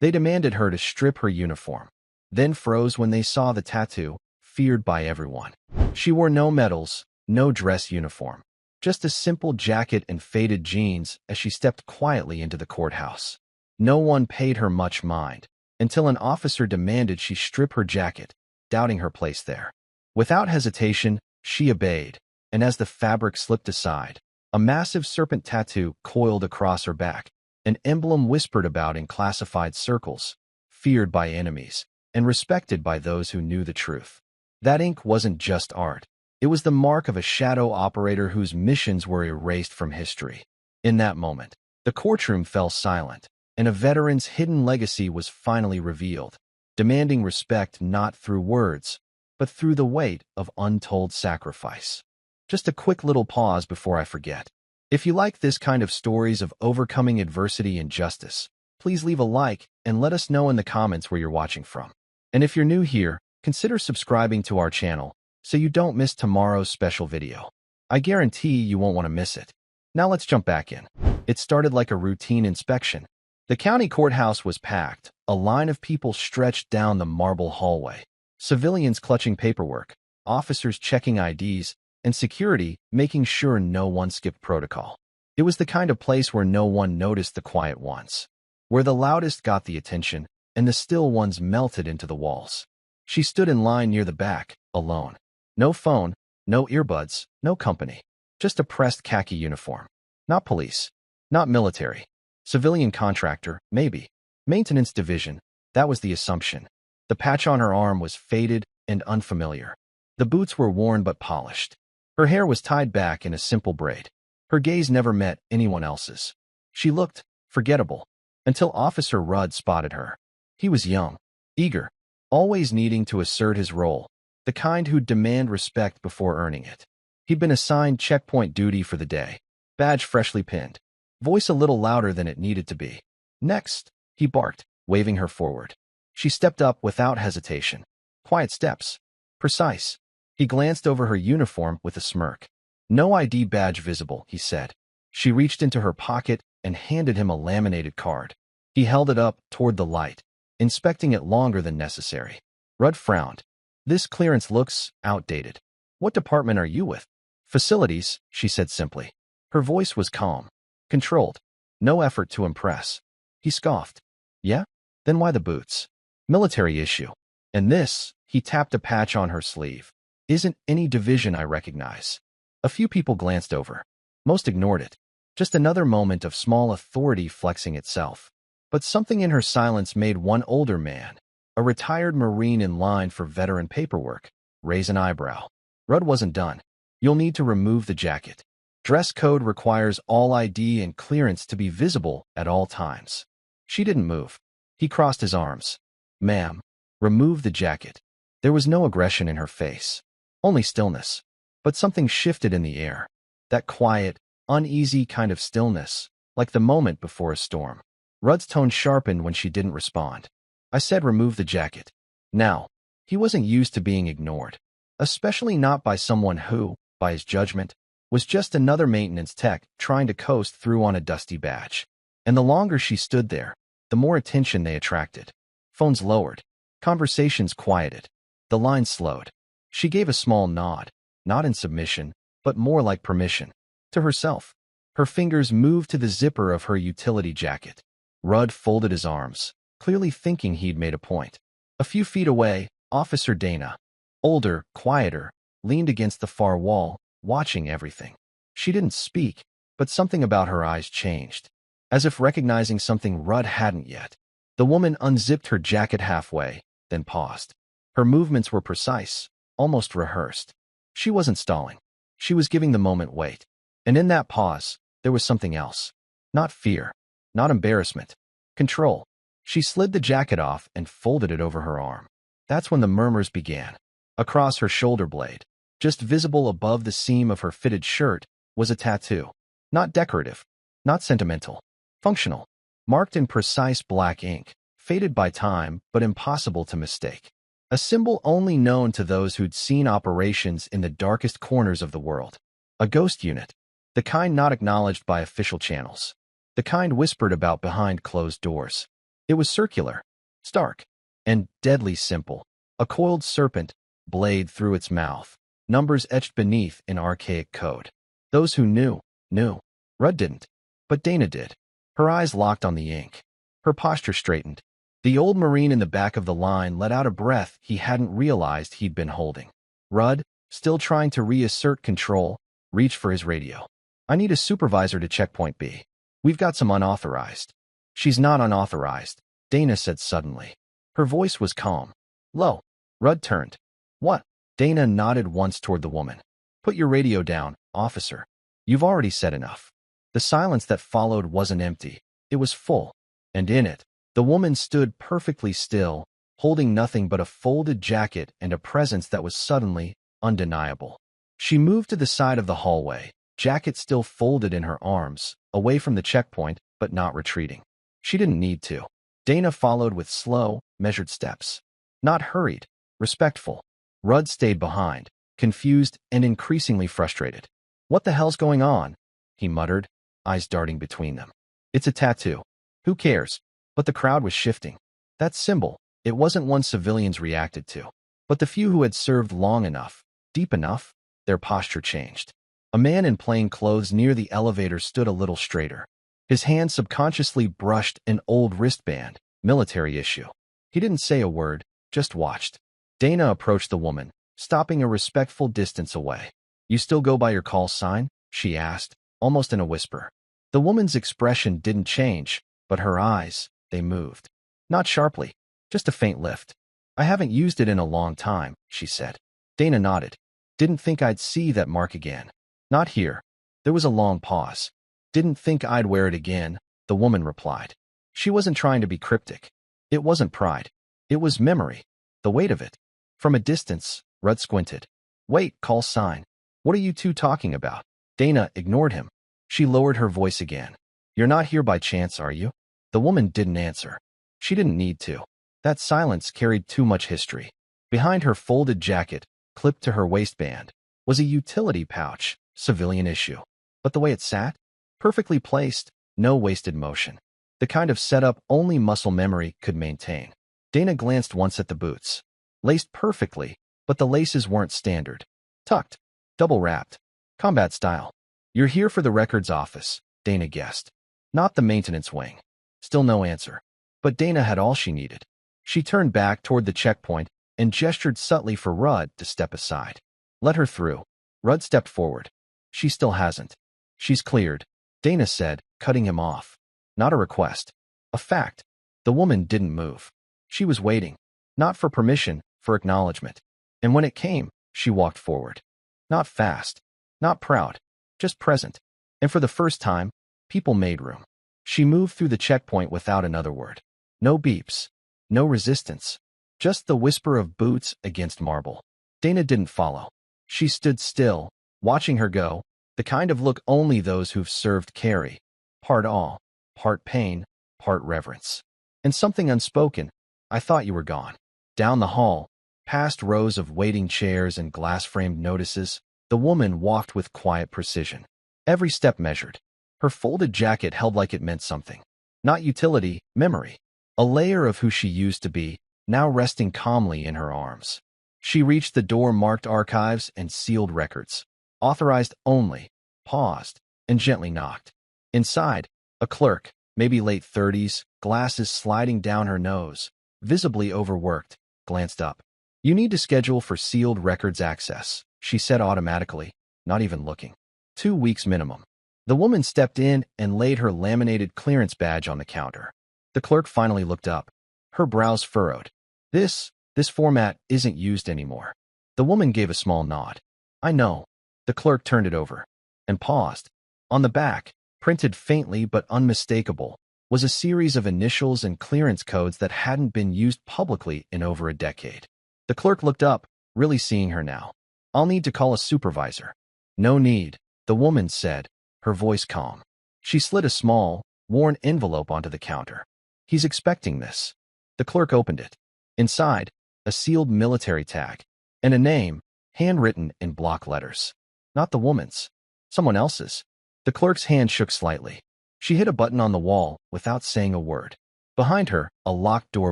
They demanded her to strip her uniform, then froze when they saw the tattoo, feared by everyone. She wore no medals, no dress uniform, just a simple jacket and faded jeans as she stepped quietly into the courthouse. No one paid her much mind, until an officer demanded she strip her jacket, doubting her place there. Without hesitation, she obeyed, and as the fabric slipped aside, a massive serpent tattoo coiled across her back, an emblem whispered about in classified circles, feared by enemies, and respected by those who knew the truth. That ink wasn't just art. It was the mark of a shadow operator whose missions were erased from history. In that moment, the courtroom fell silent, and a veteran's hidden legacy was finally revealed, demanding respect not through words, but through the weight of untold sacrifice. Just a quick little pause before I forget. If you like this kind of stories of overcoming adversity and justice, please leave a like and let us know in the comments where you're watching from. And if you're new here, consider subscribing to our channel so you don't miss tomorrow's special video. I guarantee you won't want to miss it. Now let's jump back in. It started like a routine inspection. The county courthouse was packed, a line of people stretched down the marble hallway. Civilians clutching paperwork, officers checking IDs, and security making sure no one skipped protocol. It was the kind of place where no one noticed the quiet ones, where the loudest got the attention and the still ones melted into the walls. She stood in line near the back, alone. No phone, no earbuds, no company. Just a pressed khaki uniform. Not police. Not military. Civilian contractor, maybe. Maintenance division, that was the assumption. The patch on her arm was faded and unfamiliar. The boots were worn but polished. Her hair was tied back in a simple braid. Her gaze never met anyone else's. She looked forgettable, until Officer Rudd spotted her. He was young, eager, always needing to assert his role, the kind who'd demand respect before earning it. He'd been assigned checkpoint duty for the day, badge freshly pinned, voice a little louder than it needed to be. Next, he barked, waving her forward. She stepped up without hesitation. Quiet steps. Precise. He glanced over her uniform with a smirk. No ID badge visible, he said. She reached into her pocket and handed him a laminated card. He held it up toward the light, inspecting it longer than necessary. Rudd frowned. This clearance looks outdated. What department are you with? Facilities, she said simply. Her voice was calm, controlled. No effort to impress. He scoffed. Yeah? Then why the boots? Military issue. And this, he tapped a patch on her sleeve, isn't any division I recognize. A few people glanced over. Most ignored it. Just another moment of small authority flexing itself. But something in her silence made one older man, a retired Marine in line for veteran paperwork, raise an eyebrow. Rudd wasn't done. You'll need to remove the jacket. Dress code requires all ID and clearance to be visible at all times. She didn't move. He crossed his arms. Ma'am, remove the jacket. There was no aggression in her face, only stillness. But something shifted in the air. That quiet, uneasy kind of stillness, like the moment before a storm. Rudd's tone sharpened when she didn't respond. I said remove the jacket. Now, he wasn't used to being ignored, especially not by someone who, by his judgment, was just another maintenance tech trying to coast through on a dusty badge. And the longer she stood there, the more attention they attracted. Phones lowered. Conversations quieted. The line slowed. She gave a small nod, not in submission, but more like permission. To herself. Her fingers moved to the zipper of her utility jacket. Rudd folded his arms, clearly thinking he'd made a point. A few feet away, Officer Dana, older, quieter, leaned against the far wall, watching everything. She didn't speak, but something about her eyes changed, as if recognizing something Rudd hadn't yet. The woman unzipped her jacket halfway, then paused. Her movements were precise, almost rehearsed. She wasn't stalling. She was giving the moment weight. And in that pause, there was something else. Not fear, not embarrassment. Control. She slid the jacket off and folded it over her arm. That's when the murmurs began. Across her shoulder blade, just visible above the seam of her fitted shirt, was a tattoo. Not decorative, not sentimental. Functional. Marked in precise black ink, faded by time but impossible to mistake. A symbol only known to those who'd seen operations in the darkest corners of the world. A ghost unit. The kind not acknowledged by official channels. The kind whispered about behind closed doors. It was circular, stark, and deadly simple. A coiled serpent blade through its mouth, numbers etched beneath in archaic code. Those who knew, knew. Rudd didn't, but Dana did. Her eyes locked on the ink. Her posture straightened. The old Marine in the back of the line let out a breath he hadn't realized he'd been holding. Rudd, still trying to reassert control, reached for his radio. I need a supervisor to checkpoint B. We've got some unauthorized. She's not unauthorized, Dana said suddenly. Her voice was calm. Low. Rudd turned. What? Dana nodded once toward the woman. Put your radio down, officer. You've already said enough. The silence that followed wasn't empty. It was full. And in it, the woman stood perfectly still, holding nothing but a folded jacket and a presence that was suddenly undeniable. She moved to the side of the hallway, jacket still folded in her arms, away from the checkpoint, but not retreating. She didn't need to. Dana followed with slow, measured steps. Not hurried, respectful. Rudd stayed behind, confused and increasingly frustrated. What the hell's going on? He muttered, eyes darting between them. It's a tattoo. Who cares? But the crowd was shifting. That symbol, it wasn't one civilians reacted to. But the few who had served long enough, deep enough, their posture changed. A man in plain clothes near the elevator stood a little straighter. His hand subconsciously brushed an old wristband, military issue. He didn't say a word, just watched. Dana approached the woman, stopping a respectful distance away. You still go by your call sign? She asked, almost in a whisper. The woman's expression didn't change, but her eyes, they moved. Not sharply, just a faint lift. I haven't used it in a long time, she said. Dana nodded. Didn't think I'd see that mark again. Not here. There was a long pause. Didn't think I'd wear it again, the woman replied. She wasn't trying to be cryptic. It wasn't pride. It was memory. The weight of it. From a distance, Rudd squinted. Wait, call sign. What are you two talking about? Dana ignored him. She lowered her voice again. You're not here by chance, are you? The woman didn't answer. She didn't need to. That silence carried too much history. Behind her folded jacket, clipped to her waistband, was a utility pouch, civilian issue. But the way it sat? Perfectly placed, no wasted motion. The kind of setup only muscle memory could maintain. Dana glanced once at the boots. Laced perfectly, but the laces weren't standard. Tucked. Double-wrapped. Combat style. You're here for the records office, Dana guessed. Not the maintenance wing. Still no answer. But Dana had all she needed. She turned back toward the checkpoint and gestured subtly for Rudd to step aside. Let her through. Rudd stepped forward. She still hasn't. She's cleared, Dana said, cutting him off. Not a request. A fact. The woman didn't move. She was waiting. Not for permission, for acknowledgement. And when it came, she walked forward. Not fast. Not proud. Just present. And for the first time, people made room. She moved through the checkpoint without another word. No beeps. No resistance. Just the whisper of boots against marble. Dana didn't follow. She stood still, watching her go, the kind of look only those who've served carry. Part awe, part pain, part reverence. And something unspoken. I thought you were gone. Down the hall, past rows of waiting chairs and glass-framed notices, the woman walked with quiet precision. Every step measured. Her folded jacket held like it meant something. Not utility, memory. A layer of who she used to be, now resting calmly in her arms. She reached the door marked archives and sealed records. Authorized only, paused, and gently knocked. Inside, a clerk, maybe late 30s, glasses sliding down her nose, visibly overworked, glanced up. You need to schedule for sealed records access, she said automatically, not even looking. 2 weeks minimum. The woman stepped in and laid her laminated clearance badge on the counter. The clerk finally looked up. Her brows furrowed. This format isn't used anymore. The woman gave a small nod. I know. The clerk turned it over and paused. On the back, printed faintly but unmistakable, was a series of initials and clearance codes that hadn't been used publicly in over a decade. The clerk looked up, really seeing her now. I'll need to call a supervisor. No need, the woman said, her voice calm. She slid a small, worn envelope onto the counter. He's expecting this. The clerk opened it. Inside, a sealed military tag, and a name, handwritten in block letters. Not the woman's. Someone else's. The clerk's hand shook slightly. She hit a button on the wall without saying a word. Behind her, a locked door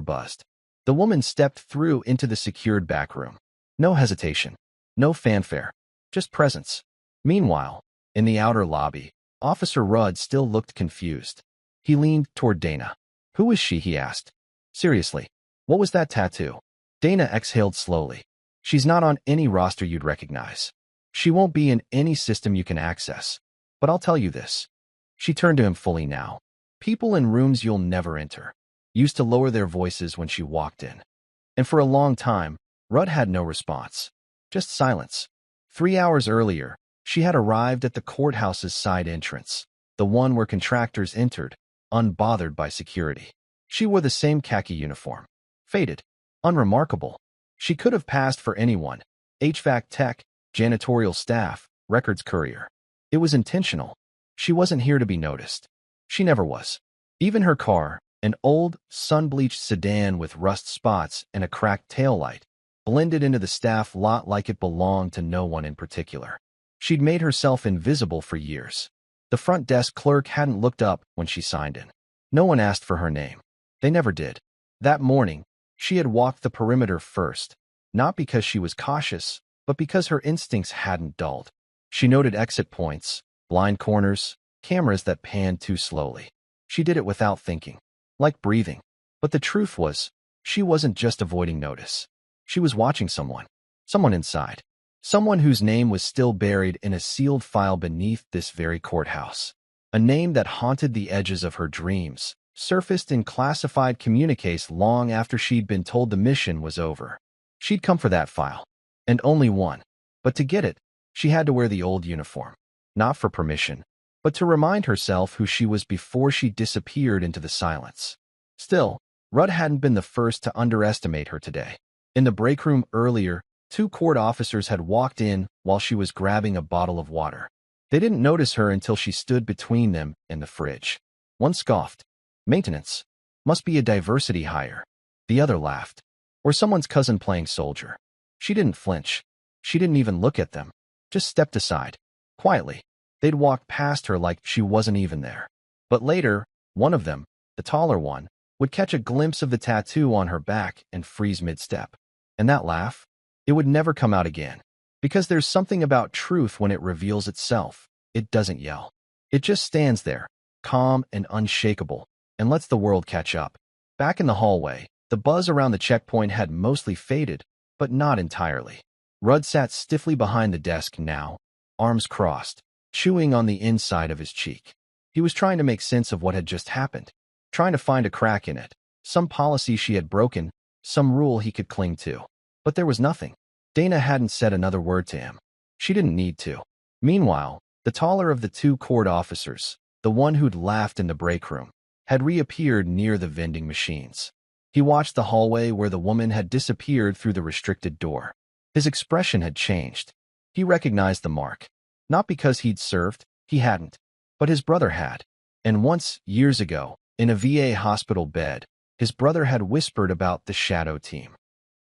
buzzed. The woman stepped through into the secured back room. No hesitation. No fanfare. Just presence. Meanwhile, in the outer lobby, Officer Rudd still looked confused. He leaned toward Dana. "Who is she?" he asked. "Seriously, what was that tattoo?" Dana exhaled slowly. "She's not on any roster you'd recognize. She won't be in any system you can access. But I'll tell you this." She turned to him fully now. "People in rooms you'll never enter used to lower their voices when she walked in." And for a long time, Rudd had no response. Just silence. 3 hours earlier, she had arrived at the courthouse's side entrance, the one where contractors entered, unbothered by security. She wore the same khaki uniform. Faded. Unremarkable. She could have passed for anyone. HVAC tech, janitorial staff, records courier. It was intentional. She wasn't here to be noticed. She never was. Even her car, an old, sun-bleached sedan with rust spots and a cracked taillight, blended into the staff lot like it belonged to no one in particular. She'd made herself invisible for years. The front desk clerk hadn't looked up when she signed in. No one asked for her name. They never did. That morning, she had walked the perimeter first, not because she was cautious, but because her instincts hadn't dulled. She noted exit points, blind corners, cameras that panned too slowly. She did it without thinking, like breathing. But the truth was, she wasn't just avoiding notice. She was watching someone. Someone inside. Someone whose name was still buried in a sealed file beneath this very courthouse. A name that haunted the edges of her dreams, surfaced in classified communiques long after she'd been told the mission was over. She'd come for that file. And only one. But to get it, she had to wear the old uniform. Not for permission, but to remind herself who she was before she disappeared into the silence. Still, Rudd hadn't been the first to underestimate her today. In the break room earlier, 2 court officers had walked in while she was grabbing a bottle of water. They didn't notice her until she stood between them and the fridge. One scoffed. "Maintenance. Must be a diversity hire." The other laughed. "Or someone's cousin playing soldier." She didn't flinch. She didn't even look at them. Just stepped aside. Quietly. They'd walked past her like she wasn't even there. But later, one of them, the taller one, would catch a glimpse of the tattoo on her back and freeze mid-step. And that laugh? It would never come out again. Because there's something about truth when it reveals itself. It doesn't yell. It just stands there, calm and unshakable, and lets the world catch up. Back in the hallway, the buzz around the checkpoint had mostly faded, but not entirely. Rudd sat stiffly behind the desk now, arms crossed, chewing on the inside of his cheek. He was trying to make sense of what had just happened, trying to find a crack in it, some policy she had broken, some rule he could cling to. But there was nothing. Dana hadn't said another word to him. She didn't need to. Meanwhile, the taller of the 2 court officers, the one who'd laughed in the break room, had reappeared near the vending machines. He watched the hallway where the woman had disappeared through the restricted door. His expression had changed. He recognized the mark. Not because he'd served, he hadn't, but his brother had. And once, years ago, in a VA hospital bed, his brother had whispered about the shadow team.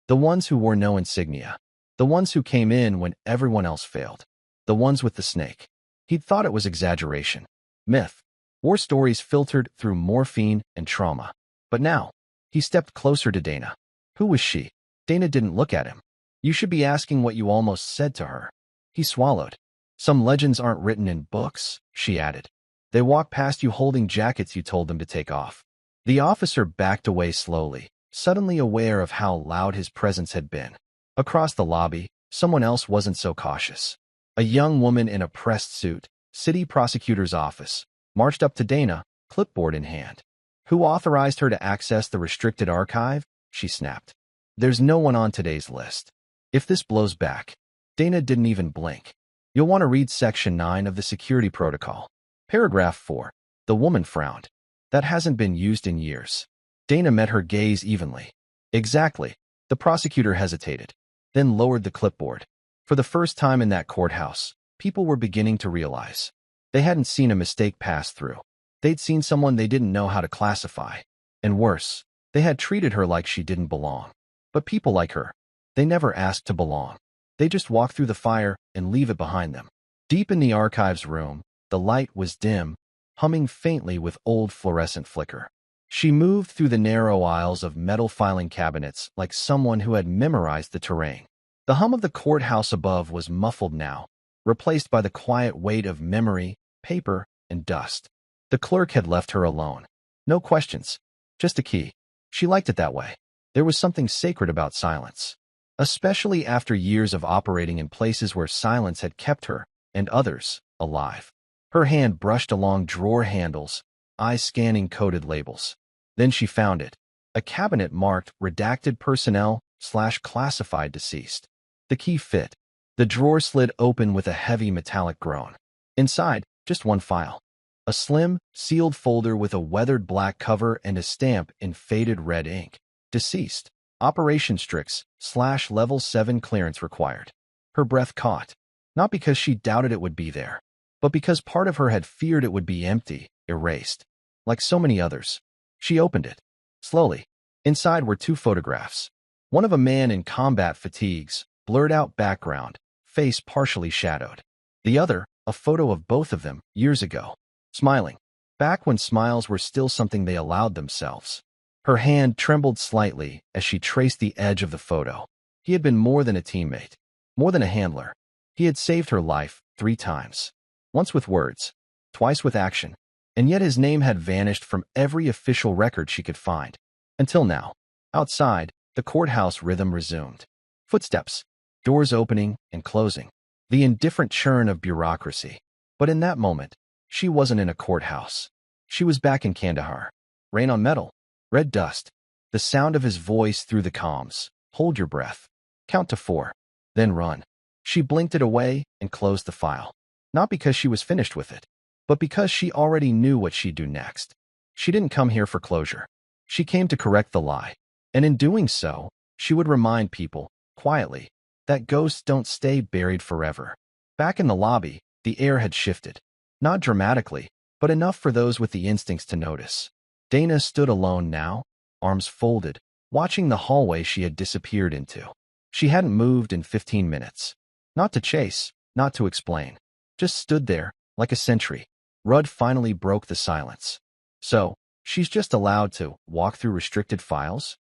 The ones who wore no insignia. The ones who came in when everyone else failed. The ones with the snake. He'd thought it was exaggeration. Myth. War stories filtered through morphine and trauma. But now, he stepped closer to Dana. Who was she? Dana didn't look at him. You should be asking what you almost said to her. He swallowed. Some legends aren't written in books, she added. They walk past you holding jackets you told them to take off. The officer backed away slowly, suddenly aware of how loud his presence had been. Across the lobby, someone else wasn't so cautious. A young woman in a pressed suit, city prosecutor's office, marched up to Dana, clipboard in hand. Who authorized her to access the restricted archive? She snapped. There's no one on today's list. If this blows back, Dana didn't even blink. You'll want to read Section 9 of the Security Protocol. Paragraph 4. The woman frowned. That hasn't been used in years. Dana met her gaze evenly. Exactly. The prosecutor hesitated, then lowered the clipboard. For the first time in that courthouse, people were beginning to realize. They hadn't seen a mistake pass through. They'd seen someone they didn't know how to classify. And worse, they had treated her like she didn't belong. But people like her, they never asked to belong. They just walk through the fire and leave it behind them. Deep in the archives room, the light was dim, humming faintly with old fluorescent flicker. She moved through the narrow aisles of metal filing cabinets like someone who had memorized the terrain. The hum of the courthouse above was muffled now, replaced by the quiet weight of memory, paper, and dust. The clerk had left her alone. No questions, just a key. She liked it that way. There was something sacred about silence, especially after years of operating in places where silence had kept her, and others, alive. Her hand brushed along drawer handles, eyes scanning coded labels. Then she found it. A cabinet marked Redacted Personnel/Classified Deceased. The key fit. The drawer slid open with a heavy metallic groan. Inside, just one file. A slim, sealed folder with a weathered black cover and a stamp in faded red ink. Deceased. Operation Strix/Level 7 clearance required. Her breath caught. Not because she doubted it would be there, but because part of her had feared it would be empty, erased. Like so many others. She opened it. Slowly. Inside were two photographs. One of a man in combat fatigues, blurred out background, face partially shadowed. The other, a photo of both of them, years ago. Smiling. Back when smiles were still something they allowed themselves. Her hand trembled slightly as she traced the edge of the photo. He had been more than a teammate. More than a handler. He had saved her life 3 times. Once with words. Twice with action. And yet his name had vanished from every official record she could find. Until now. Outside, the courthouse rhythm resumed. Footsteps. Doors opening and closing. The indifferent churn of bureaucracy. But in that moment, she wasn't in a courthouse. She was back in Kandahar. Rain on metal. Red dust. The sound of his voice through the comms. Hold your breath. Count to 4. Then run. She blinked it away and closed the file. Not because she was finished with it, but because she already knew what she'd do next. She didn't come here for closure. She came to correct the lie. And in doing so, she would remind people, quietly, that ghosts don't stay buried forever. Back in the lobby, the air had shifted. Not dramatically, but enough for those with the instincts to notice. Dana stood alone now, arms folded, watching the hallway she had disappeared into. She hadn't moved in 15 minutes. Not to chase, not to explain. Just stood there, like a sentry. Rudd finally broke the silence. So, she's just allowed to walk through restricted files?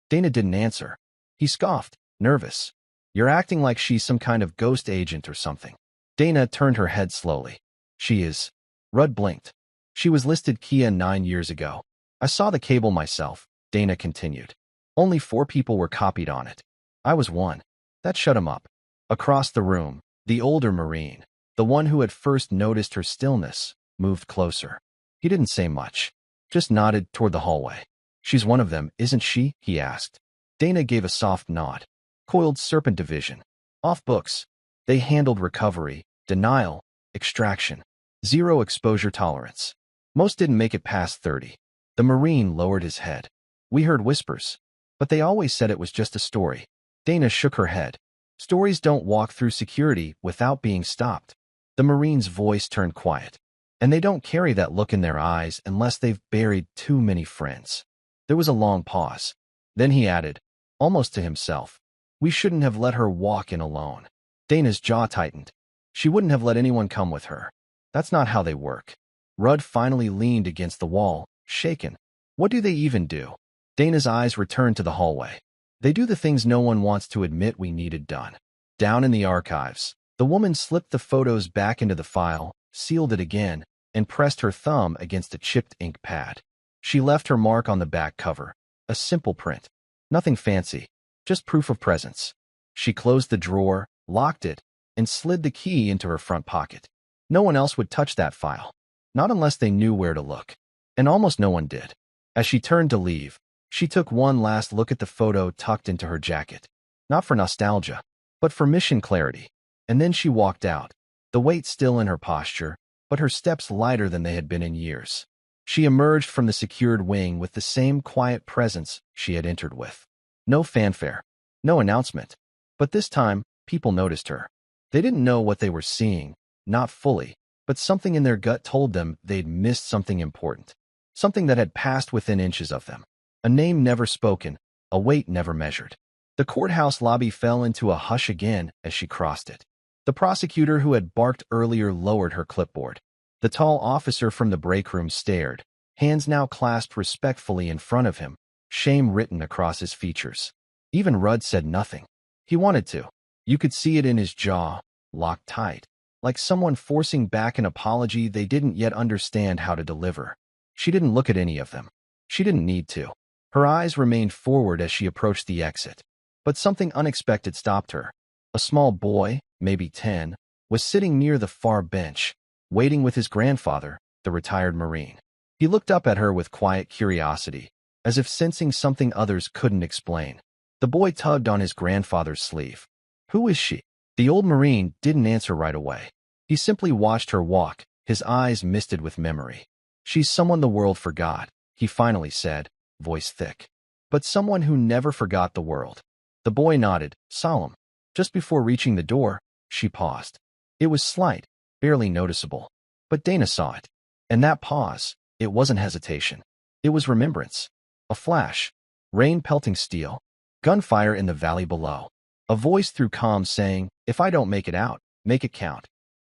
Dana didn't answer. He scoffed, nervous. You're acting like she's some kind of ghost agent or something. Dana turned her head slowly. She is. Rudd blinked. She was listed Kia 9 years ago. I saw the cable myself, Dana continued. Only 4 people were copied on it. I was one. That shut him up. Across the room, the older Marine, the one who had first noticed her stillness, moved closer. He didn't say much, just nodded toward the hallway. She's one of them, isn't she? He asked. Dana gave a soft nod. Coiled Serpent Division. Off books. They handled recovery, denial, extraction. 0 exposure tolerance. Most didn't make it past 30. The Marine lowered his head. We heard whispers, but they always said it was just a story. Dana shook her head. Stories don't walk through security without being stopped. The Marine's voice turned quiet. And they don't carry that look in their eyes unless they've buried too many friends. There was a long pause. Then he added, almost to himself, we shouldn't have let her walk in alone. Dana's jaw tightened. She wouldn't have let anyone come with her. That's not how they work. Rudd finally leaned against the wall, shaken. What do they even do? Dana's eyes returned to the hallway. They do the things no one wants to admit we needed done. Down in the archives, the woman slipped the photos back into the file, sealed it again, and pressed her thumb against a chipped ink pad. She left her mark on the back cover, a simple print. Nothing fancy, just proof of presence. She closed the drawer, locked it, and slid the key into her front pocket. No one else would touch that file. Not unless they knew where to look. And almost no one did. As she turned to leave, she took one last look at the photo tucked into her jacket. Not for nostalgia, but for mission clarity. And then she walked out, the weight still in her posture, but her steps lighter than they had been in years. She emerged from the secured wing with the same quiet presence she had entered with. No fanfare, no announcement. But this time, people noticed her. They didn't know what they were seeing, not fully, but something in their gut told them they'd missed something important. Something that had passed within inches of them. A name never spoken, a weight never measured. The courthouse lobby fell into a hush again as she crossed it. The prosecutor who had barked earlier lowered her clipboard. The tall officer from the break room stared, hands now clasped respectfully in front of him, shame written across his features. Even Rudd said nothing. He wanted to. You could see it in his jaw, locked tight, like someone forcing back an apology they didn't yet understand how to deliver. She didn't look at any of them. She didn't need to. Her eyes remained forward as she approached the exit. But something unexpected stopped her. A small boy, maybe 10, was sitting near the far bench, waiting with his grandfather, the retired Marine. He looked up at her with quiet curiosity, as if sensing something others couldn't explain. The boy tugged on his grandfather's sleeve. "Who is she?" The old Marine didn't answer right away. He simply watched her walk, his eyes misted with memory. "She's someone the world forgot," he finally said, voice thick. "But someone who never forgot the world." The boy nodded, solemn. Just before reaching the door, she paused. It was slight, barely noticeable. But Dana saw it. And that pause, it wasn't hesitation. It was remembrance. A flash. Rain pelting steel. Gunfire in the valley below. A voice through comms saying, "If I don't make it out, make it count."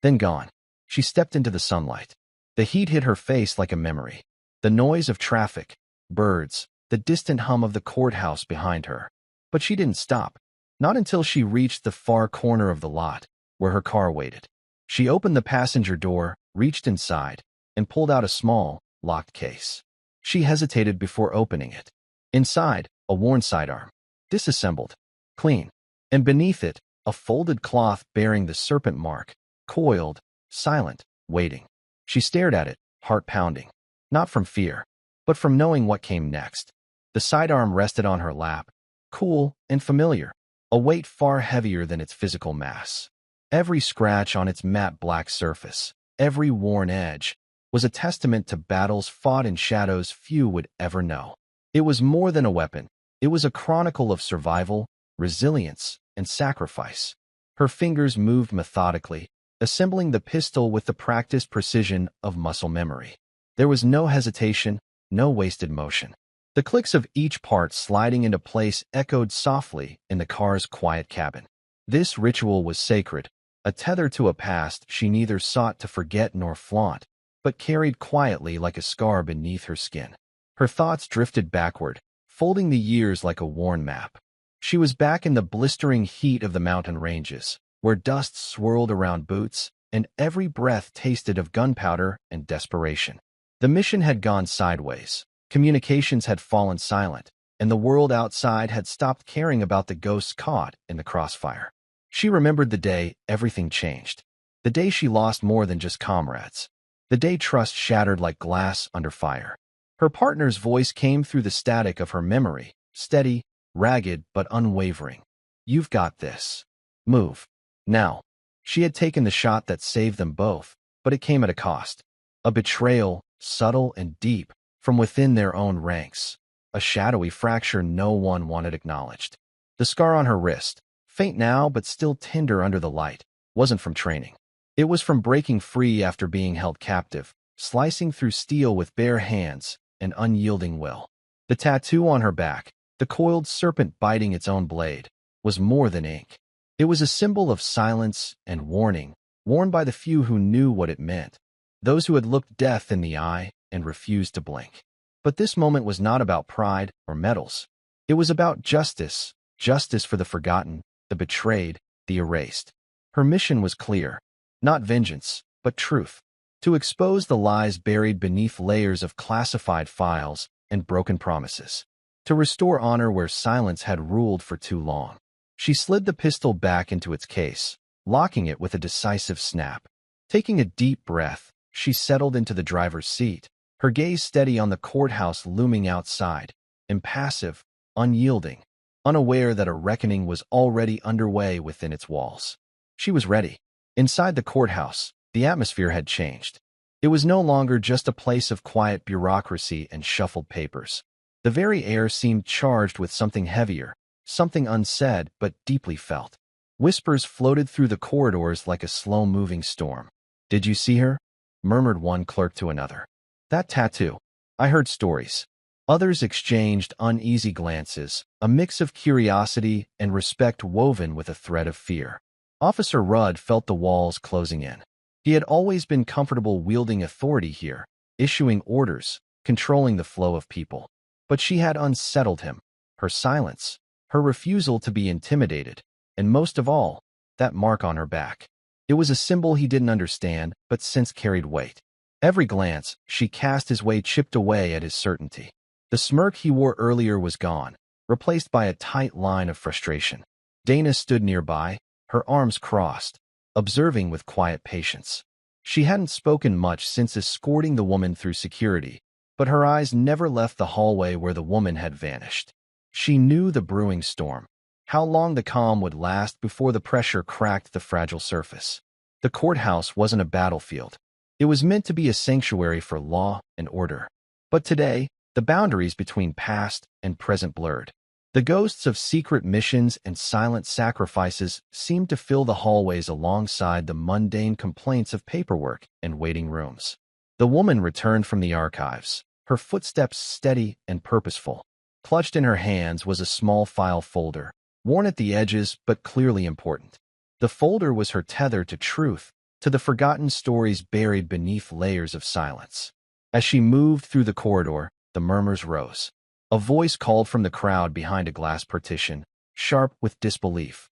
Then gone. She stepped into the sunlight. The heat hit her face like a memory. The noise of traffic, birds, the distant hum of the courthouse behind her. But she didn't stop. Not until she reached the far corner of the lot, where her car waited. She opened the passenger door, reached inside, and pulled out a small, locked case. She hesitated before opening it. Inside, a worn sidearm. Disassembled. Clean. And beneath it, a folded cloth bearing the serpent mark, coiled, silent, waiting. She stared at it, heart pounding. Not from fear, but from knowing what came next. The sidearm rested on her lap, cool and familiar, a weight far heavier than its physical mass. Every scratch on its matte black surface, every worn edge, was a testament to battles fought in shadows few would ever know. It was more than a weapon. It was a chronicle of survival, resilience, and sacrifice. Her fingers moved methodically, assembling the pistol with the practiced precision of muscle memory. There was no hesitation, no wasted motion. The clicks of each part sliding into place echoed softly in the car's quiet cabin. This ritual was sacred, a tether to a past she neither sought to forget nor flaunt, but carried quietly like a scar beneath her skin. Her thoughts drifted backward, folding the years like a worn map. She was back in the blistering heat of the mountain ranges, where dust swirled around boots, and every breath tasted of gunpowder and desperation. The mission had gone sideways. Communications had fallen silent, and the world outside had stopped caring about the ghosts caught in the crossfire. She remembered the day everything changed. The day she lost more than just comrades. The day trust shattered like glass under fire. Her partner's voice came through the static of her memory, steady, ragged, but unwavering. "You've got this. Move. Now." She had taken the shot that saved them both, but it came at a cost. A betrayal, subtle and deep, from within their own ranks. A shadowy fracture no one wanted acknowledged. The scar on her wrist, faint now but still tender under the light, wasn't from training. It was from breaking free after being held captive, slicing through steel with bare hands and unyielding will. The tattoo on her back, the coiled serpent biting its own blade, was more than ink. It was a symbol of silence and warning, worn by the few who knew what it meant, those who had looked death in the eye and refused to blink. But this moment was not about pride or medals. It was about justice, justice for the forgotten, the betrayed, the erased. Her mission was clear, not vengeance, but truth, to expose the lies buried beneath layers of classified files and broken promises, to restore honor where silence had ruled for too long. She slid the pistol back into its case, locking it with a decisive snap. Taking a deep breath, she settled into the driver's seat, her gaze steady on the courthouse looming outside, impassive, unyielding, unaware that a reckoning was already underway within its walls. She was ready. Inside the courthouse, the atmosphere had changed. It was no longer just a place of quiet bureaucracy and shuffled papers. The very air seemed charged with something heavier, something unsaid but deeply felt. Whispers floated through the corridors like a slow-moving storm. "Did you see her?" murmured one clerk to another. "That tattoo." I heard stories. Others exchanged uneasy glances, a mix of curiosity and respect woven with a thread of fear. Officer Rudd felt the walls closing in. He had always been comfortable wielding authority here, issuing orders, controlling the flow of people. But she had unsettled him. Her silence, her refusal to be intimidated, and most of all, that mark on her back. It was a symbol he didn't understand, but since carried weight. Every glance she cast his way chipped away at his certainty. The smirk he wore earlier was gone, replaced by a tight line of frustration. Dana stood nearby, her arms crossed, observing with quiet patience. She hadn't spoken much since escorting the woman through security, but her eyes never left the hallway where the woman had vanished. She knew the brewing storm, how long the calm would last before the pressure cracked the fragile surface. The courthouse wasn't a battlefield. It was meant to be a sanctuary for law and order. But today, the boundaries between past and present blurred. The ghosts of secret missions and silent sacrifices seemed to fill the hallways alongside the mundane complaints of paperwork and waiting rooms. The woman returned from the archives, her footsteps steady and purposeful. Clutched in her hands was a small file folder, worn at the edges but clearly important. The folder was her tether to truth, to the forgotten stories buried beneath layers of silence. As she moved through the corridor, the murmurs rose. A voice called from the crowd behind a glass partition, sharp with disbelief.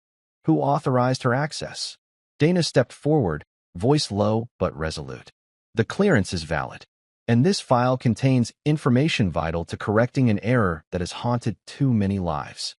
Who authorized her access? Dana stepped forward, voice low but resolute. The clearance is valid, and this file contains information vital to correcting an error that has haunted too many lives.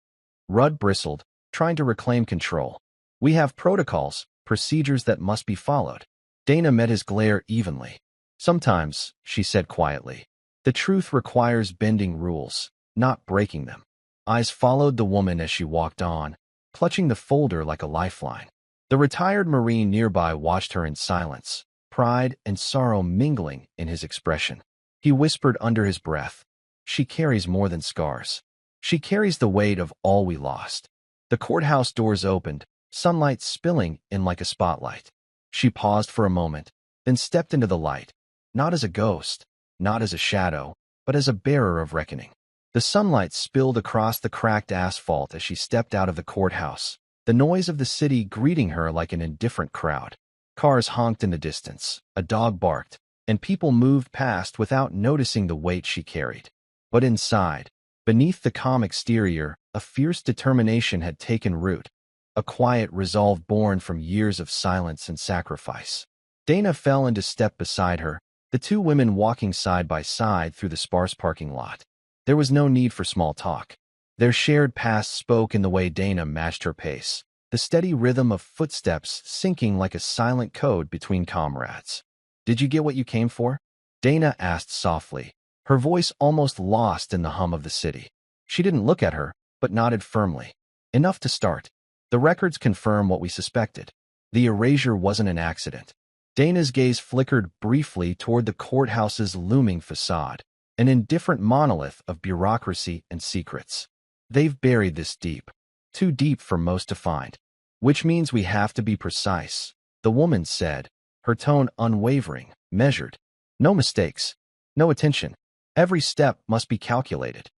Rudd bristled, trying to reclaim control. We have protocols, procedures that must be followed. Dana met his glare evenly. Sometimes, she said quietly, the truth requires bending rules, not breaking them. Eyes followed the woman as she walked on, clutching the folder like a lifeline. The retired Marine nearby watched her in silence, pride and sorrow mingling in his expression. He whispered under his breath, "She carries more than scars. She carries the weight of all we lost." The courthouse doors opened, sunlight spilling in like a spotlight. She paused for a moment, then stepped into the light, not as a ghost, not as a shadow, but as a bearer of reckoning. The sunlight spilled across the cracked asphalt as she stepped out of the courthouse, the noise of the city greeting her like an indifferent crowd. Cars honked in the distance, a dog barked, and people moved past without noticing the weight she carried. But inside, beneath the calm exterior, a fierce determination had taken root, a quiet resolve born from years of silence and sacrifice. Dana fell into step beside her, the two women walking side by side through the sparse parking lot. There was no need for small talk. Their shared past spoke in the way Dana matched her pace, the steady rhythm of footsteps syncing like a silent code between comrades. "Did you get what you came for?" Dana asked softly, her voice almost lost in the hum of the city. She didn't look at her, but nodded firmly. "Enough to start. The records confirm what we suspected. The erasure wasn't an accident." Dana's gaze flickered briefly toward the courthouse's looming facade, an indifferent monolith of bureaucracy and secrets. "They've buried this deep. Too deep for most to find. Which means we have to be precise," the woman said, her tone unwavering, measured. "No mistakes. No attention. Every step must be calculated."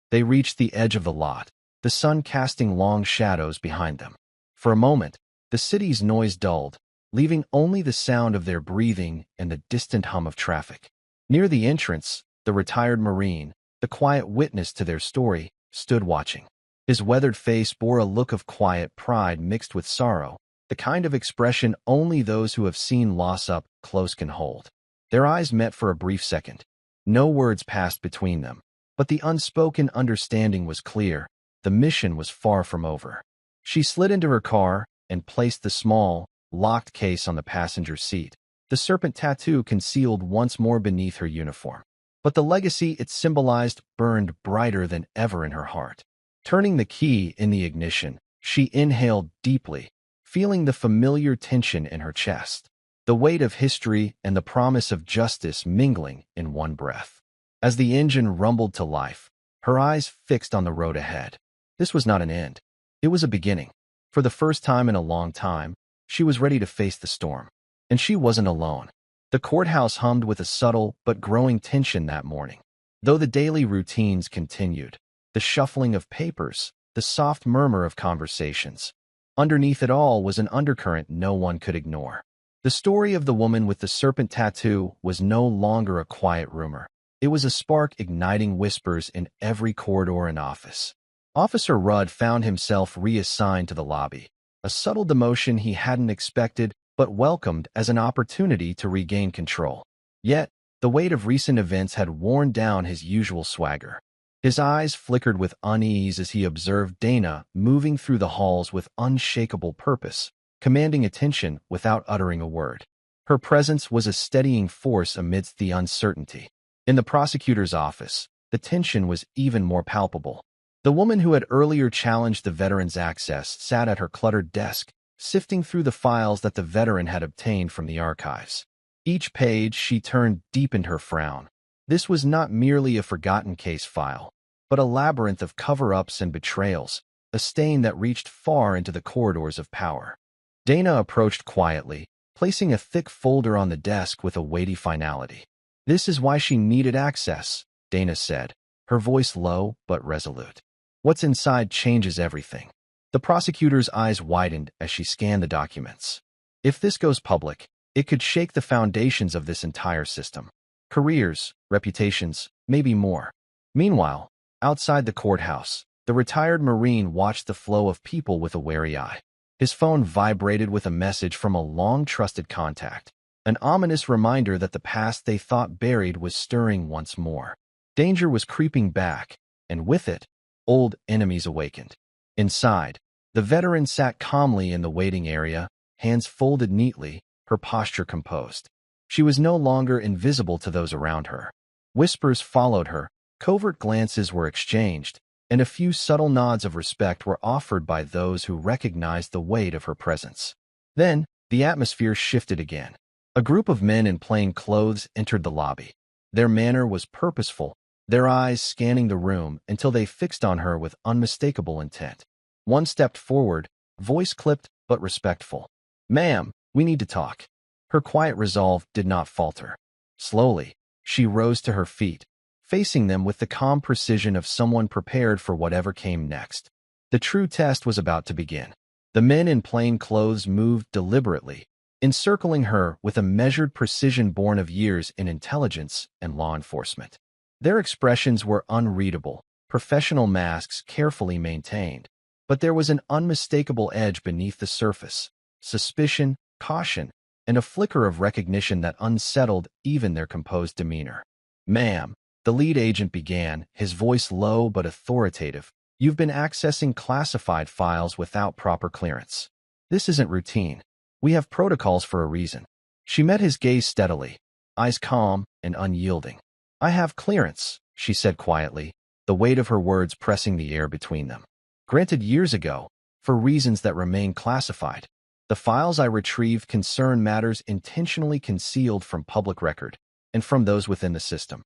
They reached the edge of the lot, the sun casting long shadows behind them. For a moment, the city's noise dulled, leaving only the sound of their breathing and the distant hum of traffic. Near the entrance, the retired Marine, the quiet witness to their story, stood watching. His weathered face bore a look of quiet pride mixed with sorrow, the kind of expression only those who have seen loss up close can hold. Their eyes met for a brief second. No words passed between them, but the unspoken understanding was clear. The mission was far from over. She slid into her car and placed the small, locked case on the passenger seat, the serpent tattoo concealed once more beneath her uniform. But the legacy it symbolized burned brighter than ever in her heart. Turning the key in the ignition, she inhaled deeply, feeling the familiar tension in her chest, the weight of history and the promise of justice mingling in one breath. As the engine rumbled to life, her eyes fixed on the road ahead. This was not an end. It was a beginning. For the first time in a long time, she was ready to face the storm. And she wasn't alone. The courthouse hummed with a subtle but growing tension that morning. Though the daily routines continued, the shuffling of papers, the soft murmur of conversations. Underneath it all was an undercurrent no one could ignore. The story of the woman with the serpent tattoo was no longer a quiet rumor. It was a spark igniting whispers in every corridor and office. Officer Rudd found himself reassigned to the lobby, a subtle demotion he hadn't expected but welcomed as an opportunity to regain control. Yet, the weight of recent events had worn down his usual swagger. His eyes flickered with unease as he observed Dana moving through the halls with unshakable purpose, commanding attention without uttering a word. Her presence was a steadying force amidst the uncertainty. In the prosecutor's office, the tension was even more palpable. The woman who had earlier challenged the veteran's access sat at her cluttered desk, sifting through the files that the veteran had obtained from the archives. Each page she turned deepened her frown. This was not merely a forgotten case file, but a labyrinth of cover-ups and betrayals, a stain that reached far into the corridors of power. Dana approached quietly, placing a thick folder on the desk with a weighty finality. "This is why she needed access," Dana said, her voice low but resolute. "What's inside changes everything." The prosecutor's eyes widened as she scanned the documents. If this goes public, it could shake the foundations of this entire system. Careers, reputations, maybe more. Meanwhile, outside the courthouse, the retired Marine watched the flow of people with a wary eye. His phone vibrated with a message from a long-trusted contact, an ominous reminder that the past they thought buried was stirring once more. Danger was creeping back, and with it, old enemies awakened. Inside, the veteran sat calmly in the waiting area, hands folded neatly, her posture composed. She was no longer invisible to those around her. Whispers followed her, covert glances were exchanged, and a few subtle nods of respect were offered by those who recognized the weight of her presence. Then, the atmosphere shifted again. A group of men in plain clothes entered the lobby. Their manner was purposeful, their eyes scanning the room until they fixed on her with unmistakable intent. One stepped forward, voice clipped but respectful. "Ma'am, we need to talk." Her quiet resolve did not falter. Slowly, she rose to her feet, facing them with the calm precision of someone prepared for whatever came next. The true test was about to begin. The men in plain clothes moved deliberately, encircling her with a measured precision born of years in intelligence and law enforcement. Their expressions were unreadable, professional masks carefully maintained, but there was an unmistakable edge beneath the surface, suspicion, caution, and a flicker of recognition that unsettled even their composed demeanor. "Ma'am," the lead agent began, his voice low but authoritative, "you've been accessing classified files without proper clearance. This isn't routine. We have protocols for a reason." She met his gaze steadily, eyes calm and unyielding. "I have clearance," she said quietly, the weight of her words pressing the air between them. "Granted years ago, for reasons that remain classified. The files I retrieved concern matters intentionally concealed from public record and from those within the system."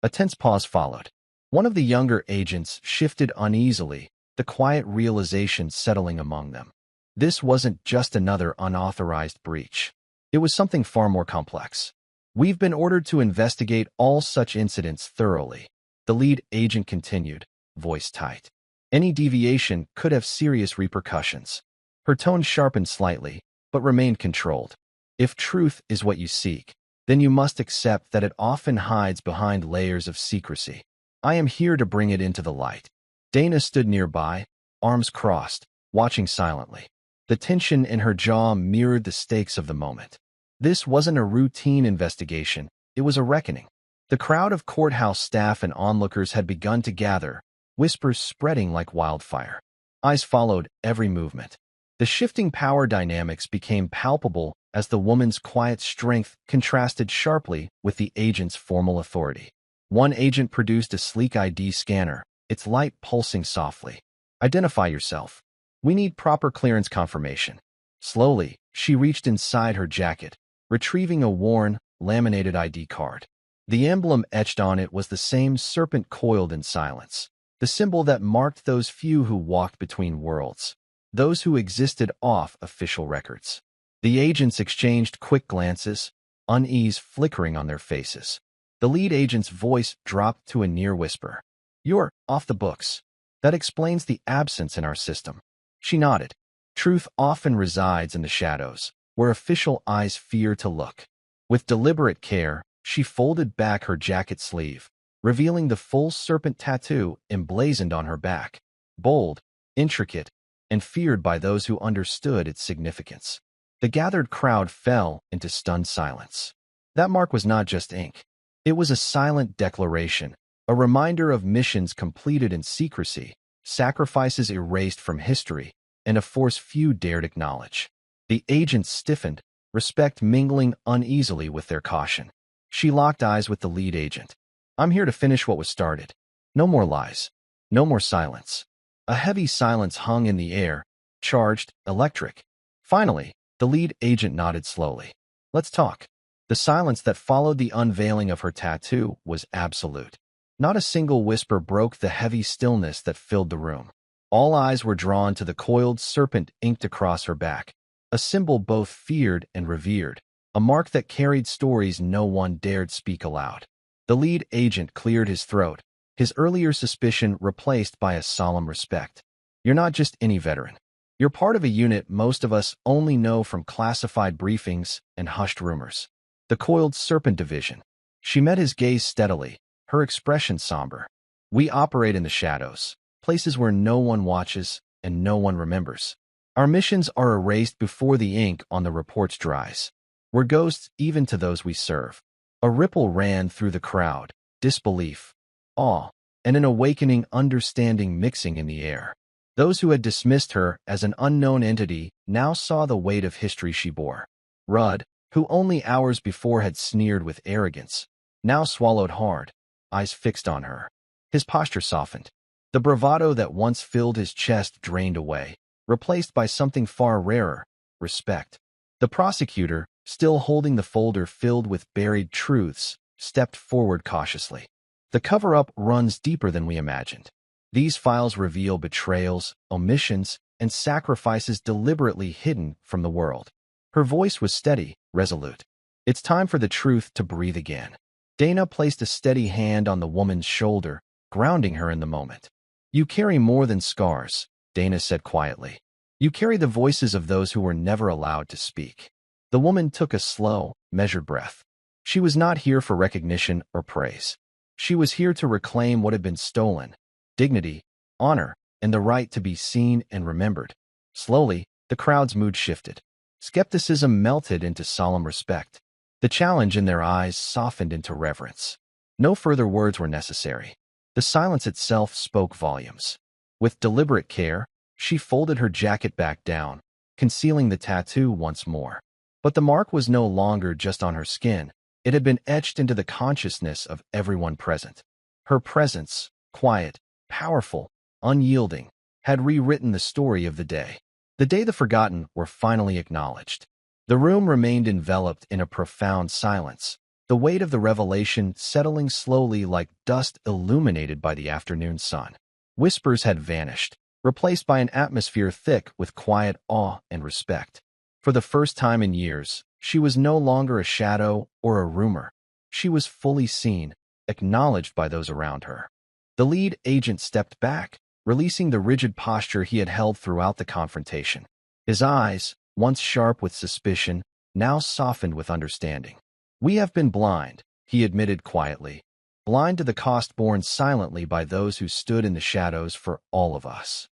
A tense pause followed. One of the younger agents shifted uneasily, the quiet realization settling among them. This wasn't just another unauthorized breach. It was something far more complex. "We've been ordered to investigate all such incidents thoroughly," the lead agent continued, voice tight. "Any deviation could have serious repercussions." Her tone sharpened slightly, but remained controlled. "If truth is what you seek, then you must accept that it often hides behind layers of secrecy. I am here to bring it into the light." Dana stood nearby, arms crossed, watching silently. The tension in her jaw mirrored the stakes of the moment. This wasn't a routine investigation, it was a reckoning. The crowd of courthouse staff and onlookers had begun to gather, whispers spreading like wildfire. Eyes followed every movement. The shifting power dynamics became palpable as the woman's quiet strength contrasted sharply with the agent's formal authority. One agent produced a sleek ID scanner, its light pulsing softly. "Identify yourself. We need proper clearance confirmation." Slowly, she reached inside her jacket, retrieving a worn, laminated ID card. The emblem etched on it was the same serpent coiled in silence, the symbol that marked those few who walked between worlds, those who existed off official records. The agents exchanged quick glances, unease flickering on their faces. The lead agent's voice dropped to a near whisper. "You're off the books. That explains the absence in our system." She nodded. Truth often resides in the shadows, where official eyes fear to look. With deliberate care, She folded back her jacket sleeve, revealing the full serpent tattoo emblazoned on her back, bold, intricate, and feared by those who understood its significance. The gathered crowd fell into stunned silence. That mark was not just ink. It was a silent declaration, a reminder of missions completed in secrecy, sacrifices erased from history, and a force few dared acknowledge. The agents stiffened, respect mingling uneasily with their caution. She locked eyes with the lead agent. "I'm here to finish what was started. No more lies. No more silence." A heavy silence hung in the air, charged, electric. Finally, the lead agent nodded slowly. "Let's talk." The silence that followed the unveiling of her tattoo was absolute. Not a single whisper broke the heavy stillness that filled the room. All eyes were drawn to the coiled serpent inked across her back, a symbol both feared and revered, a mark that carried stories no one dared speak aloud. The lead agent cleared his throat, his earlier suspicion replaced by a solemn respect. "You're not just any veteran. You're part of a unit most of us only know from classified briefings and hushed rumors. The Coiled Serpent Division." She met his gaze steadily, her expression somber. "We operate in the shadows, places where no one watches and no one remembers. Our missions are erased before the ink on the reports dries. We're ghosts even to those we serve." A ripple ran through the crowd, disbelief, awe, and an awakening understanding mixing in the air. Those who had dismissed her as an unknown entity now saw the weight of history she bore. Rudd, who only hours before had sneered with arrogance, now swallowed hard, eyes fixed on her. His posture softened. The bravado that once filled his chest drained away, replaced by something far rarer, respect. The prosecutor, still holding the folder filled with buried truths, stepped forward cautiously. "The cover-up runs deeper than we imagined. These files reveal betrayals, omissions, and sacrifices deliberately hidden from the world." Her voice was steady, resolute. "It's time for the truth to breathe again." Dana placed a steady hand on the woman's shoulder, grounding her in the moment. "You carry more than scars," Dana said quietly. "You carry the voices of those who were never allowed to speak." The woman took a slow, measured breath. She was not here for recognition or praise. She was here to reclaim what had been stolen: dignity, honor, and the right to be seen and remembered. Slowly, the crowd's mood shifted. Skepticism melted into solemn respect. The challenge in their eyes softened into reverence. No further words were necessary. The silence itself spoke volumes. With deliberate care, she folded her jacket back down, concealing the tattoo once more. But the mark was no longer just on her skin. It had been etched into the consciousness of everyone present. Her presence, quiet, powerful, unyielding, had rewritten the story of the day. The day the forgotten were finally acknowledged. The room remained enveloped in a profound silence, the weight of the revelation settling slowly like dust illuminated by the afternoon sun. Whispers had vanished, replaced by an atmosphere thick with quiet awe and respect. For the first time in years, she was no longer a shadow or a rumor. She was fully seen, acknowledged by those around her. The lead agent stepped back, releasing the rigid posture he had held throughout the confrontation. His eyes, once sharp with suspicion, now softened with understanding. "We have been blind," he admitted quietly, "blind to the cost borne silently by those who stood in the shadows for all of us."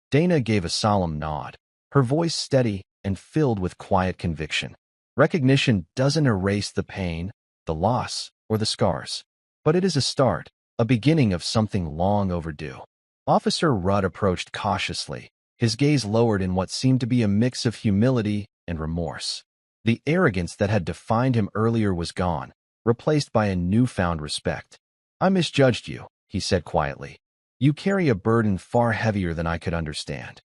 Dana gave a solemn nod, her voice steady and filled with quiet conviction. "Recognition doesn't erase the pain, the loss, or the scars. But it is a start, a beginning of something long overdue." Officer Rudd approached cautiously, his gaze lowered in what seemed to be a mix of humility and remorse. The arrogance that had defined him earlier was gone, replaced by a newfound respect. "I misjudged you," he said quietly. "You carry a burden far heavier than I could understand."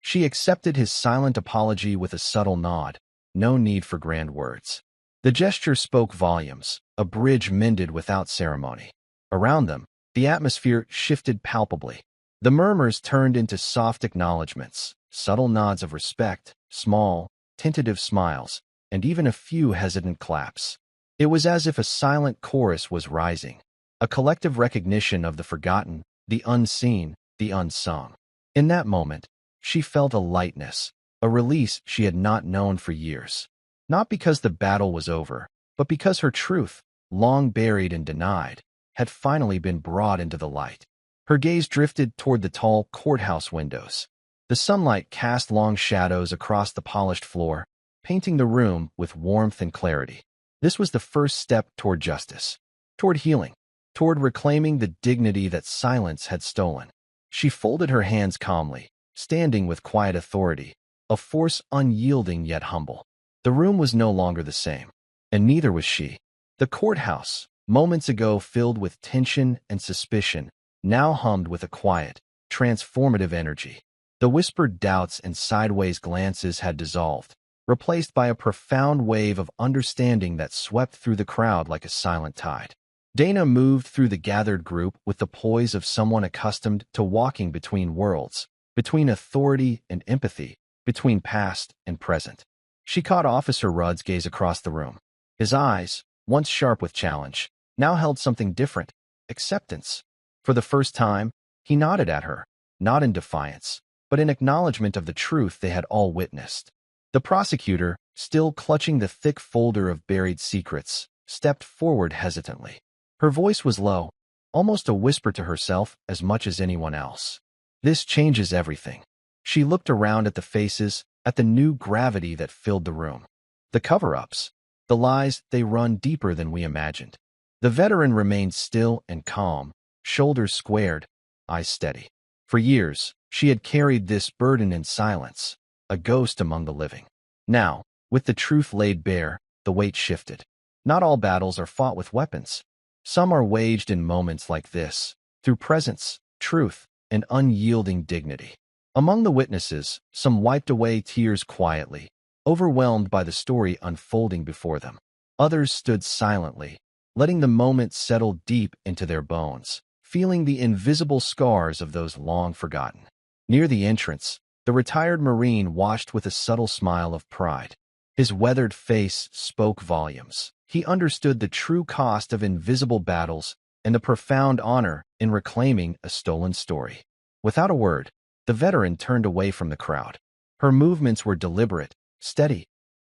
She accepted his silent apology with a subtle nod. No need for grand words. The gesture spoke volumes, a bridge mended without ceremony. Around them, the atmosphere shifted palpably. The murmurs turned into soft acknowledgments, subtle nods of respect, small, tentative smiles, and even a few hesitant claps. It was as if a silent chorus was rising, a collective recognition of the forgotten, the unseen, the unsung. In that moment, she felt a lightness, a release she had not known for years. Not because the battle was over, but because her truth, long buried and denied, had finally been brought into the light. Her gaze drifted toward the tall courthouse windows. The sunlight cast long shadows across the polished floor, painting the room with warmth and clarity. This was the first step toward justice, toward healing, toward reclaiming the dignity that silence had stolen. She folded her hands calmly, standing with quiet authority, a force unyielding yet humble. The room was no longer the same, and neither was she. The courthouse, moments ago filled with tension and suspicion, now hummed with a quiet, transformative energy. The whispered doubts and sideways glances had dissolved, replaced by a profound wave of understanding that swept through the crowd like a silent tide. Dana moved through the gathered group with the poise of someone accustomed to walking between worlds, between authority and empathy, between past and present. She caught Officer Rudd's gaze across the room. His eyes, once sharp with challenge, now held something different: acceptance. For the first time, he nodded at her, not in defiance, but in acknowledgement of the truth they had all witnessed. The prosecutor, still clutching the thick folder of buried secrets, stepped forward hesitantly. Her voice was low, almost a whisper to herself as much as anyone else. This changes everything. She looked around at the faces, at the new gravity that filled the room. The cover-ups, the lies, they run deeper than we imagined. The veteran remained still and calm, shoulders squared, eyes steady. For years, she had carried this burden in silence, a ghost among the living. Now, with the truth laid bare, the weight shifted. Not all battles are fought with weapons. Some are waged in moments like this, through presence, truth, and unyielding dignity. Among the witnesses, some wiped away tears quietly, overwhelmed by the story unfolding before them. Others stood silently, letting the moment settle deep into their bones, feeling the invisible scars of those long forgotten. Near the entrance, the retired Marine watched with a subtle smile of pride. His weathered face spoke volumes. He understood the true cost of invisible battles and the profound honor in reclaiming a stolen story. Without a word, the veteran turned away from the crowd. Her movements were deliberate, steady,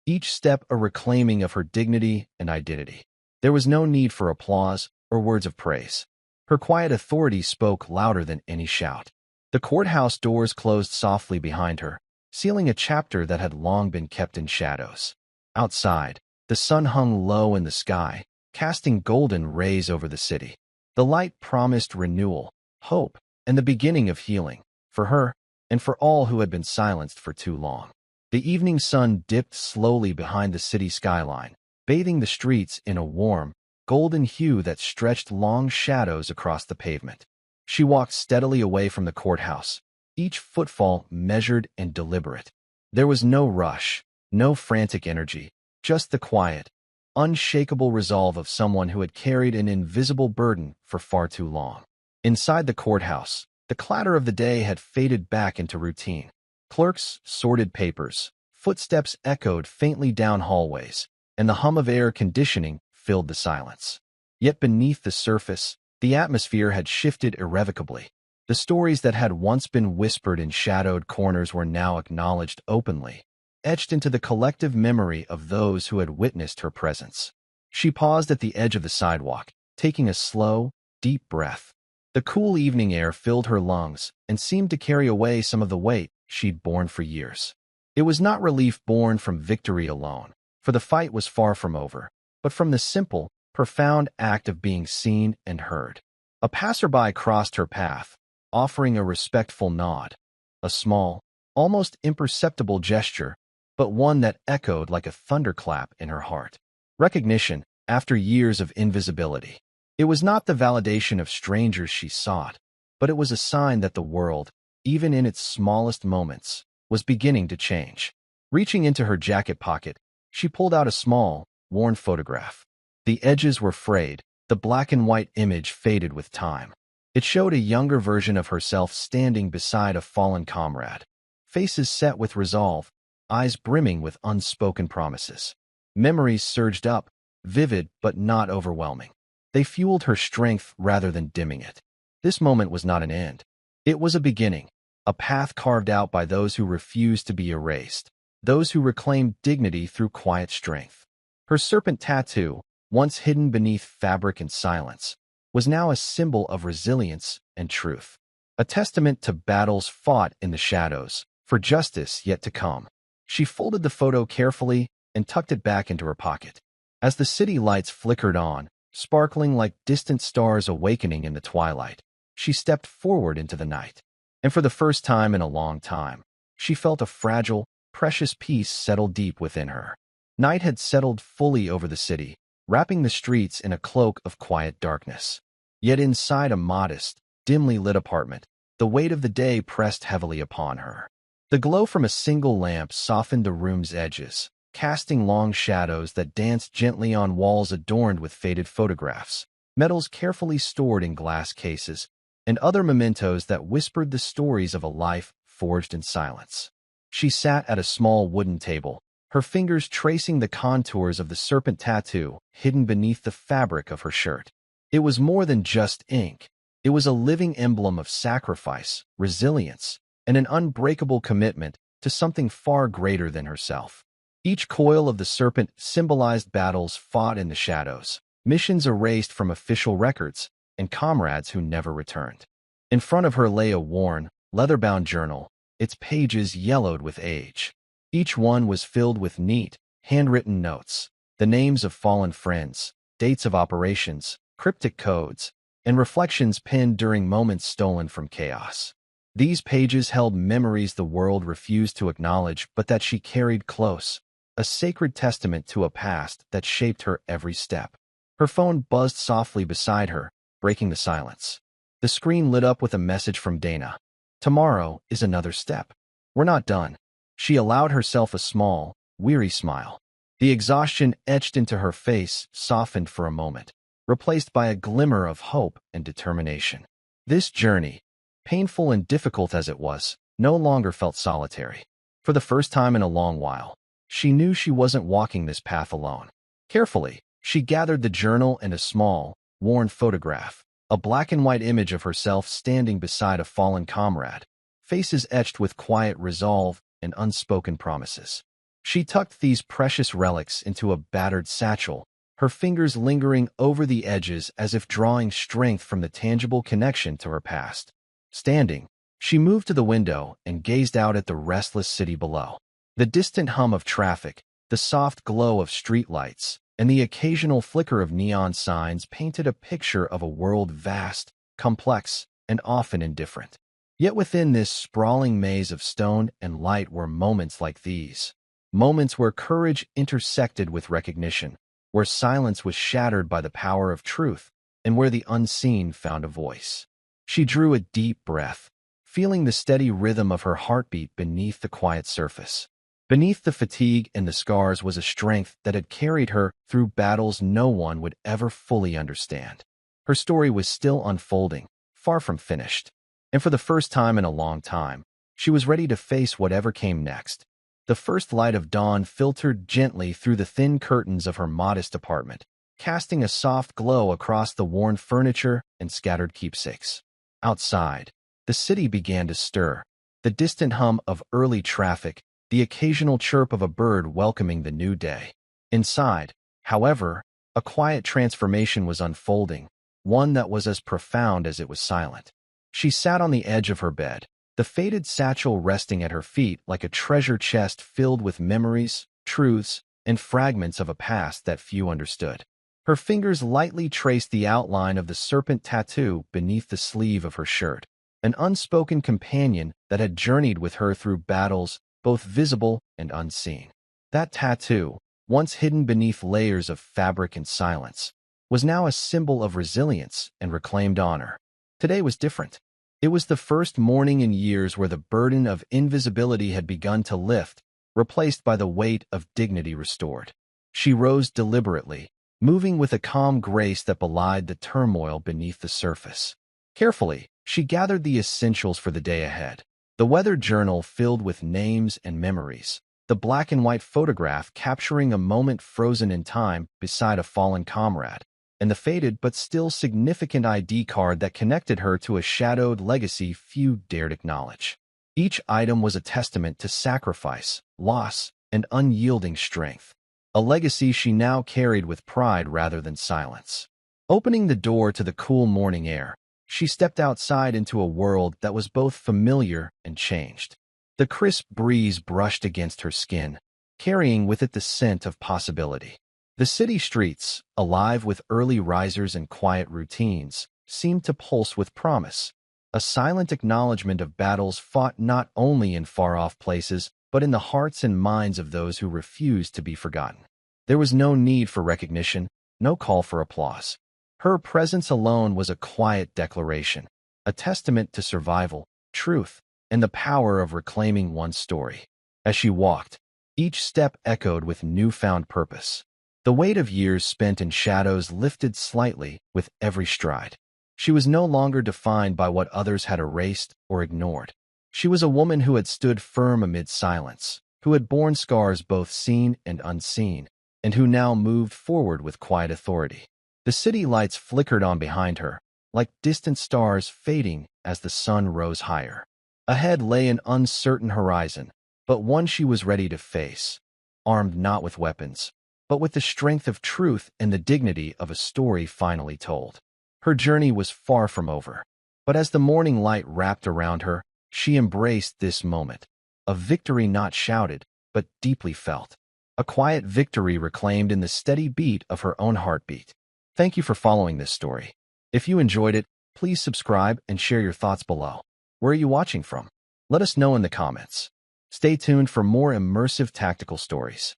each step a reclaiming of her dignity and identity. There was no need for applause or words of praise. Her quiet authority spoke louder than any shout. The courthouse doors closed softly behind her, sealing a chapter that had long been kept in shadows. Outside, the sun hung low in the sky, casting golden rays over the city. The light promised renewal, hope, and the beginning of healing, for her and for all who had been silenced for too long. The evening sun dipped slowly behind the city skyline, bathing the streets in a warm, golden hue that stretched long shadows across the pavement. She walked steadily away from the courthouse, each footfall measured and deliberate. There was no rush, no frantic energy, just the quiet, unshakable resolve of someone who had carried an invisible burden for far too long. Inside the courthouse, the clatter of the day had faded back into routine. Clerks sorted papers, footsteps echoed faintly down hallways, and the hum of air conditioning filled the silence. Yet beneath the surface, the atmosphere had shifted irrevocably. The stories that had once been whispered in shadowed corners were now acknowledged openly, etched into the collective memory of those who had witnessed her presence. She paused at the edge of the sidewalk, taking a slow, deep breath. The cool evening air filled her lungs and seemed to carry away some of the weight she'd borne for years. It was not relief born from victory alone, for the fight was far from over, but from the simple, profound act of being seen and heard. A passerby crossed her path, offering a respectful nod, a small, almost imperceptible gesture, but one that echoed like a thunderclap in her heart. Recognition, after years of invisibility. It was not the validation of strangers she sought, but it was a sign that the world, even in its smallest moments, was beginning to change. Reaching into her jacket pocket, she pulled out a small, worn photograph. The edges were frayed, the black and white image faded with time. It showed a younger version of herself standing beside a fallen comrade, faces set with resolve, eyes brimming with unspoken promises. Memories surged up, vivid but not overwhelming. They fueled her strength rather than dimming it. This moment was not an end. It was a beginning, a path carved out by those who refused to be erased, those who reclaimed dignity through quiet strength. Her serpent tattoo, once hidden beneath fabric and silence, was now a symbol of resilience and truth, a testament to battles fought in the shadows, for justice yet to come. She folded the photo carefully and tucked it back into her pocket. As the city lights flickered on, sparkling like distant stars awakening in the twilight, she stepped forward into the night. And for the first time in a long time, she felt a fragile, precious peace settle deep within her. Night had settled fully over the city, wrapping the streets in a cloak of quiet darkness. Yet inside a modest, dimly lit apartment, the weight of the day pressed heavily upon her. The glow from a single lamp softened the room's edges, casting long shadows that danced gently on walls adorned with faded photographs, medals carefully stored in glass cases, and other mementos that whispered the stories of a life forged in silence. She sat at a small wooden table, her fingers tracing the contours of the serpent tattoo hidden beneath the fabric of her shirt. It was more than just ink. It was a living emblem of sacrifice, resilience, and an unbreakable commitment to something far greater than herself. Each coil of the serpent symbolized battles fought in the shadows, missions erased from official records, and comrades who never returned. In front of her lay a worn, leather-bound journal, its pages yellowed with age. Each one was filled with neat, handwritten notes, the names of fallen friends, dates of operations, cryptic codes, and reflections penned during moments stolen from chaos. These pages held memories the world refused to acknowledge but that she carried close, a sacred testament to a past that shaped her every step. Her phone buzzed softly beside her, breaking the silence. The screen lit up with a message from Dana. "Tomorrow is another step. We're not done." She allowed herself a small, weary smile. The exhaustion etched into her face softened for a moment, replaced by a glimmer of hope and determination. This journey, painful and difficult as it was, no longer felt solitary. For the first time in a long while, she knew she wasn't walking this path alone. Carefully, she gathered the journal and a small, worn photograph, a black and white image of herself standing beside a fallen comrade, faces etched with quiet resolve and unspoken promises. She tucked these precious relics into a battered satchel, her fingers lingering over the edges as if drawing strength from the tangible connection to her past. Standing, she moved to the window and gazed out at the restless city below. The distant hum of traffic, the soft glow of streetlights, and the occasional flicker of neon signs painted a picture of a world vast, complex, and often indifferent. Yet within this sprawling maze of stone and light were moments like these. Moments where courage intersected with recognition, where silence was shattered by the power of truth, and where the unseen found a voice. She drew a deep breath, feeling the steady rhythm of her heartbeat beneath the quiet surface. Beneath the fatigue and the scars was a strength that had carried her through battles no one would ever fully understand. Her story was still unfolding, far from finished. And for the first time in a long time, she was ready to face whatever came next. The first light of dawn filtered gently through the thin curtains of her modest apartment, casting a soft glow across the worn furniture and scattered keepsakes. Outside, the city began to stir, the distant hum of early traffic, the occasional chirp of a bird welcoming the new day. Inside, however, a quiet transformation was unfolding, one that was as profound as it was silent. She sat on the edge of her bed, the faded satchel resting at her feet like a treasure chest filled with memories, truths, and fragments of a past that few understood. Her fingers lightly traced the outline of the serpent tattoo beneath the sleeve of her shirt, an unspoken companion that had journeyed with her through battles both visible and unseen. That tattoo, once hidden beneath layers of fabric and silence, was now a symbol of resilience and reclaimed honor. Today was different. It was the first morning in years where the burden of invisibility had begun to lift, replaced by the weight of dignity restored. She rose deliberately, moving with a calm grace that belied the turmoil beneath the surface. Carefully, she gathered the essentials for the day ahead. The weather journal filled with names and memories, the black and white photograph capturing a moment frozen in time beside a fallen comrade, and the faded but still significant ID card that connected her to a shadowed legacy few dared acknowledge. Each item was a testament to sacrifice, loss, and unyielding strength. a legacy she now carried with pride rather than silence. Opening the door to the cool morning air, she stepped outside into a world that was both familiar and changed. The crisp breeze brushed against her skin, carrying with it the scent of possibility. The city streets, alive with early risers and quiet routines, seemed to pulse with promise, a silent acknowledgement of battles fought not only in far-off places, but in the hearts and minds of those who refused to be forgotten. There was no need for recognition, no call for applause. Her presence alone was a quiet declaration, a testament to survival, truth, and the power of reclaiming one's story. As she walked, each step echoed with newfound purpose. The weight of years spent in shadows lifted slightly with every stride. She was no longer defined by what others had erased or ignored. She was a woman who had stood firm amid silence, who had borne scars both seen and unseen, and who now moved forward with quiet authority. The city lights flickered on behind her, like distant stars fading as the sun rose higher. Ahead lay an uncertain horizon, but one she was ready to face, armed not with weapons, but with the strength of truth and the dignity of a story finally told. Her journey was far from over, but as the morning light wrapped around her, she embraced this moment, a victory not shouted, but deeply felt, a quiet victory reclaimed in the steady beat of her own heartbeat. Thank you for following this story. If you enjoyed it, please subscribe and share your thoughts below. Where are you watching from? Let us know in the comments. Stay tuned for more immersive tactical stories.